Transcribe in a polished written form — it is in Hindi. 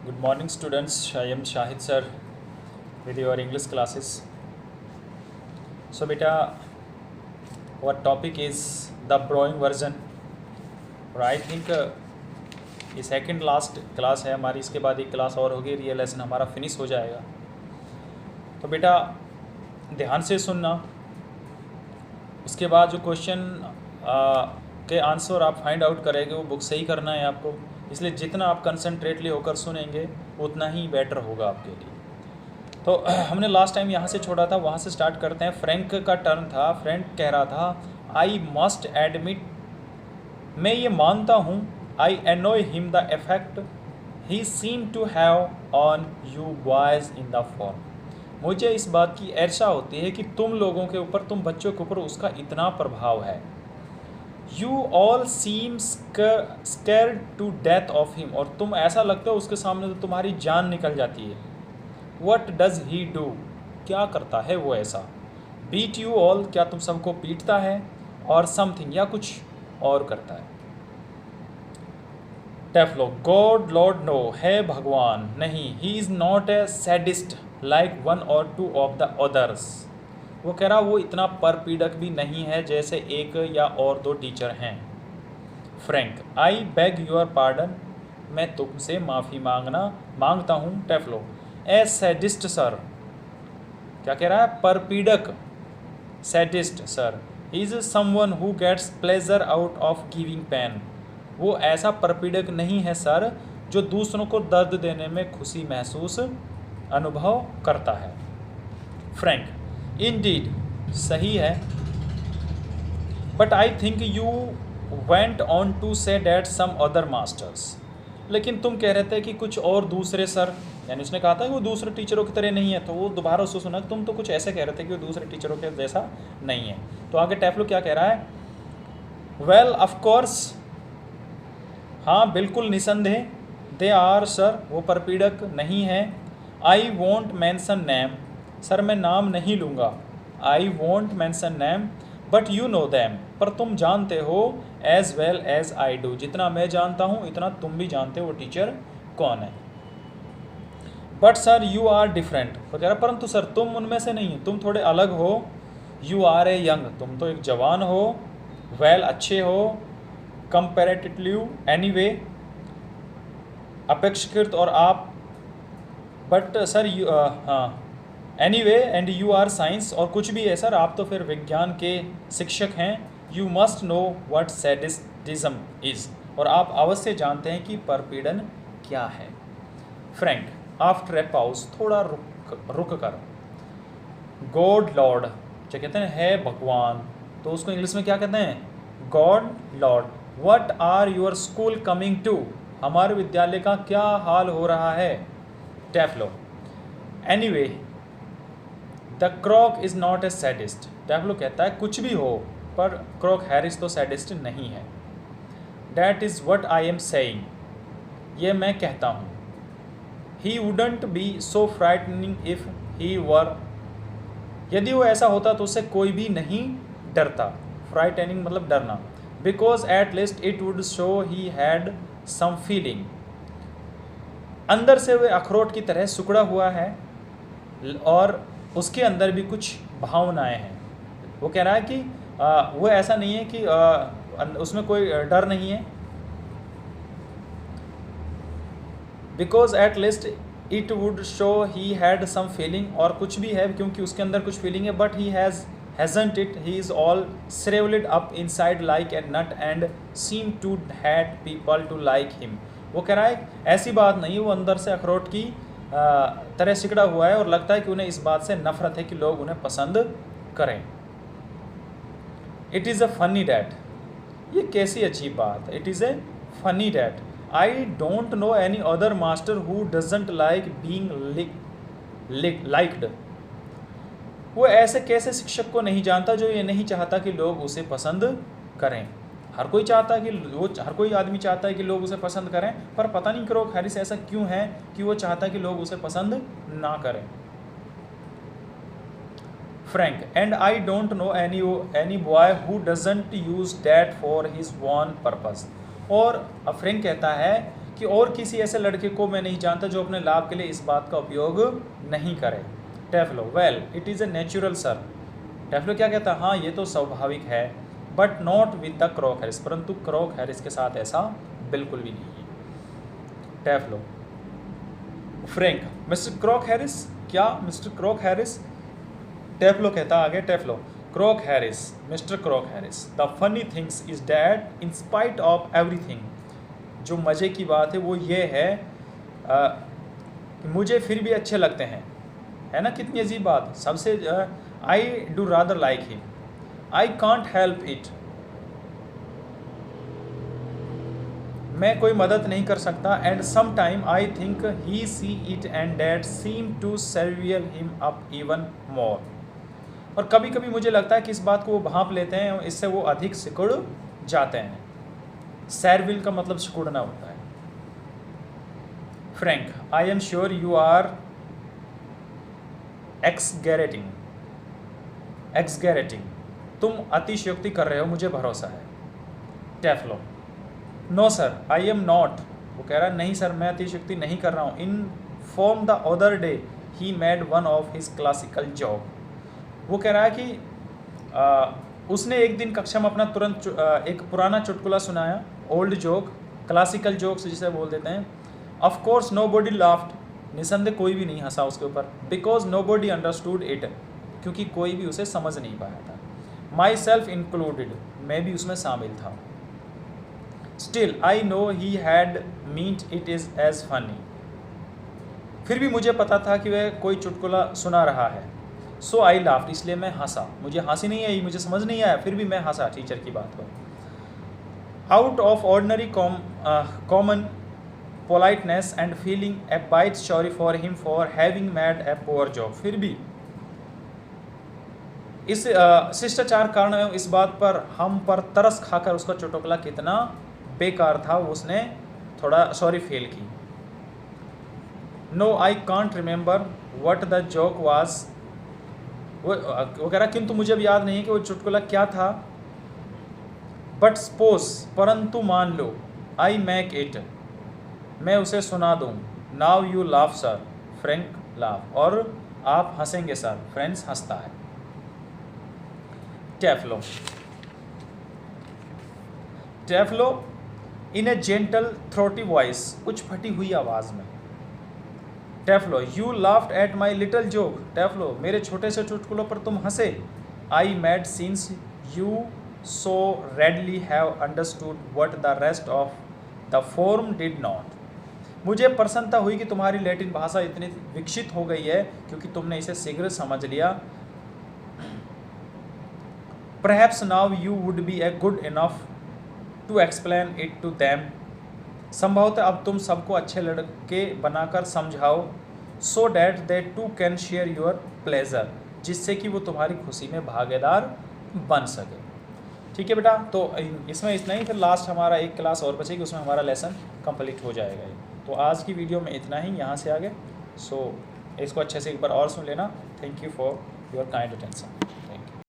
Good morning, students. I am Shahid sir with your English classes. So, beta, our topic is the borrowing version. और आई थिंक ये सेकंड लास्ट क्लास है हमारी. इसके बाद एक क्लास और होगी, रियल लेसन हमारा फिनिश हो जाएगा. तो बेटा ध्यान से सुनना. उसके बाद जो क्वेश्चन के आंसर आप फाइंड आउट करेंगे वो बुक से ही करना है आपको. इसलिए जितना आप कंसंट्रेटली होकर सुनेंगे उतना ही बेटर होगा आपके लिए. तो हमने लास्ट टाइम यहाँ से छोड़ा था, वहाँ से स्टार्ट करते हैं. फ्रैंक का टर्न था. फ्रैंक कह रहा था आई मस्ट एडमिट, मैं ये मानता हूँ, I annoy him the effect he seem to have on you boys in the form. मुझे इस बात की ईर्ष्या होती है कि तुम लोगों के ऊपर, तुम बच्चों के ऊपर उसका इतना प्रभाव है. You all seem scared to death of him, और तुम ऐसा लगता है उसके सामने तो तुम्हारी जान निकल जाती है. वट डज ही डू, क्या करता है वो ऐसा. बीट यू ऑल, क्या तुम सबको पीटता है. और समथिंग, या कुछ और करता है. टेफ्लो गॉड लॉर्ड नो, है भगवान नहीं. He is not a sadist like one और टू ऑफ द अदर्स. वो कह रहा वो इतना परपीड़क भी नहीं है जैसे एक या और दो टीचर हैं. Frank I beg your pardon, मैं तुमसे माफ़ी मांगता हूँ. टेफ्लो ए सैडिस्ट सर, क्या कह रहा है, परपीड़क. Sadist sir is someone who gets pleasure out of giving pain. वो ऐसा परपीड़क नहीं है सर जो दूसरों को दर्द देने में खुशी महसूस अनुभव करता है. फ्रैंक इंडीड, सही है. But I think you went on to say that some other masters, लेकिन तुम कह रहे थे कि कुछ और दूसरे सर, यानी उसने कहा था कि वो दूसरे टीचरों की तरह नहीं है. तो वो दोबारा उससे सुना तुम तो कुछ ऐसे कह रहे थे कि वो दूसरे टीचरों के जैसा नहीं है. तो आगे टेफ्लो क्या कह रहा है, वेल ऑफ कोर्स, हाँ बिल्कुल निसंदेह. दे आर सर, वो परपीड़क नहीं है. I won't mention name, sir मैं नाम नहीं लूँगा. I won't mention name but you know them, पर तुम जानते हो. As well as I do, जितना मैं जानता हूँ इतना तुम भी जानते हो वो टीचर कौन है. But sir you are different, तो कह रहा परंतु सर तुम उनमें से नहीं, तुम थोड़े अलग हो. यू आर ए यंग, तुम तो एक जवान हो. वेल, अच्छे हो. कंपेरेटिवली, एनीवे, अपेक्षाकृत और आप. बट सर यू, हाँ, anyway and you are science, और कुछ भी है सर आप तो फिर विज्ञान के शिक्षक हैं. You must know what sadism is, और आप अवश्य जानते हैं कि परपीड़न क्या है. फ्रैंक आफ्टर ए पाउज, थोड़ा रुक कर. गॉड लॉर्ड, क्या कहते हैं, है भगवान, तो उसको इंग्लिश में क्या कहते हैं, god lord. What are your school coming to, हमारे विद्यालय का क्या हाल हो रहा है. Taplow anyway the Crock is not a sadist. Taplow कहता है कुछ भी हो, पर क्रॉक हैरिस तो सैडिस्ट नहीं है. That is what I am saying, ये मैं कहता हूँ. He wouldn't be so frightening if he were, यदि वो ऐसा होता तो उससे कोई भी नहीं डरता. फ्राइटनिंग मतलब डरना. Because at least it would show he had some feeling, अंदर से वह अखरोट की तरह सिकुड़ा हुआ है और उसके अंदर भी कुछ भावनाएं हैं. वो कह रहा है कि वो ऐसा नहीं है कि उसमें कोई डर नहीं है. Because at least it would show he had some feeling, और कुछ भी है क्योंकि उसके अंदर कुछ फीलिंग है. But he hasn't it, he is all shrivelled up inside like a nut and seem to hate people to like him. वो कह रहा है ऐसी बात नहीं, वो अंदर से अखरोट की तरह सिकड़ा हुआ है और लगता है कि उन्हें इस बात से नफरत है कि लोग उन्हें पसंद करें. It is a funny that, ये कैसी अजीब बात है. It is A funny that. I don't know any other master who doesn't like being liked. वो ऐसे कैसे शिक्षक को नहीं जानता जो ये नहीं चाहता कि लोग उसे पसंद करें. हर कोई चाहता है कि हर कोई आदमी चाहता है कि लोग उसे पसंद करें, पर पता नहीं क्रॉक हैरिस ऐसा क्यों है कि वो चाहता है कि लोग उसे पसंद ना करें. Frank and I don't know any boy who doesn't use that for his own purpose. और फ्रैंक कहता है कि और किसी ऐसे लड़के को मैं नहीं जानता जो अपने लाभ के लिए इस बात का उपयोग नहीं करे। Taplow, well it is a natural sir. Taplow क्या कहता है, हाँ ये तो स्वाभाविक है, but not with the Crock Harris, परंतु क्रॉक हैरिस के साथ ऐसा बिल्कुल भी नहीं है। Taplow, Frank, mister Crock Harris, क्या मिस्टर क्रॉक हैरिस? टेफ्लो कहता आगे, Taplow, Crock Harris, mister Crock Harris, the funny things is that in spite of everything, जो मज़े की बात है वो ये है कि मुझे फिर भी अच्छे लगते हैं, है ना, कितनी अजीब बात। सबसे I do rather like him, I can't help it, मैं कोई मदद नहीं कर सकता, and some time I think he see it and that seem to सर्वियल him up even more, और कभी कभी मुझे लगता है कि इस बात को वो भांप लेते हैं और इससे वो अधिक सिकुड़ जाते हैं। सैरविल का मतलब सिकुड़ना होता है। Frank, I am sure you are exaggerating, तुम अतिशयोक्ति कर रहे हो, मुझे भरोसा है। Taplow, no sir I am not, वो कह रहा है नहीं सर मैं अतिशयोक्ति नहीं कर रहा हूँ। In form the other day he made one of his classical joke, वो कह रहा है कि उसने एक दिन कक्षा में अपना तुरंत एक पुराना चुटकुला सुनाया, ओल्ड जोक, क्लासिकल जोक्स जिसे बोल देते हैं। Of course nobody laughed, निसंदेह कोई भी नहीं हंसा उसके ऊपर, because nobody understood it, क्योंकि कोई भी उसे समझ नहीं पाया था। माई सेल्फ इंक्लूडेड, मैं भी उसमें शामिल था। Still I know he had meant it is as funny, फिर भी मुझे पता था कि वह कोई चुटकुला सुना रहा है। सो आई लाफ्ड, इसलिए मैं हंसा, मुझे हंसी नहीं आई, मुझे समझ नहीं आया, फिर भी मैं हंसा टीचर की बात पर। Out of ordinary common politeness and feeling A bite sorry for him for having made a poor job, फिर भी इस शिष्टाचार कारण इस बात पर हम पर तरस खाकर उसका चुटकुला कितना बेकार था, उसने थोड़ा सॉरी फेल की। No I can't remember what the joke was, वो कह रहा किंतु मुझे अब याद नहीं कि वो चुटकुला क्या था। बट सपोज, परंतु मान लो, आई मेक इट, मैं उसे सुना दूँ। Now you laugh sir, Frank laugh, और आप हंसेंगे सर, फ्रेंड्स हंसता है। टेफ्लो, टेफ्लो इन ए जेंटल थ्रोटी वॉइस, कुछ फटी हुई आवाज़ में। Taplow, you laughed at my little joke, Taplow मेरे छोटे से चुटकुलों पर तुम हंसे। I made since you so readily have understood what the rest of the form did not, मुझे प्रसन्नता हुई कि तुम्हारी लैटिन भाषा इतनी विकसित हो गई है क्योंकि तुमने इसे शीघ्र समझ लिया। Perhaps now you would be a good enough to explain it to them, संभवतः अब तुम सबको अच्छे लड़के बनाकर समझाओ, so that they too can share your pleasure, जिससे कि वो तुम्हारी खुशी में भागीदार बन सके। ठीक है बेटा, तो इसमें इतना ही, फिर लास्ट हमारा एक क्लास और बचेगी, उसमें हमारा लेसन कंप्लीट हो जाएगा। तो आज की वीडियो में इतना ही, यहाँ से आगे। सो इसको अच्छे से एक बार और सुन लेना। Thank you for your kind attention.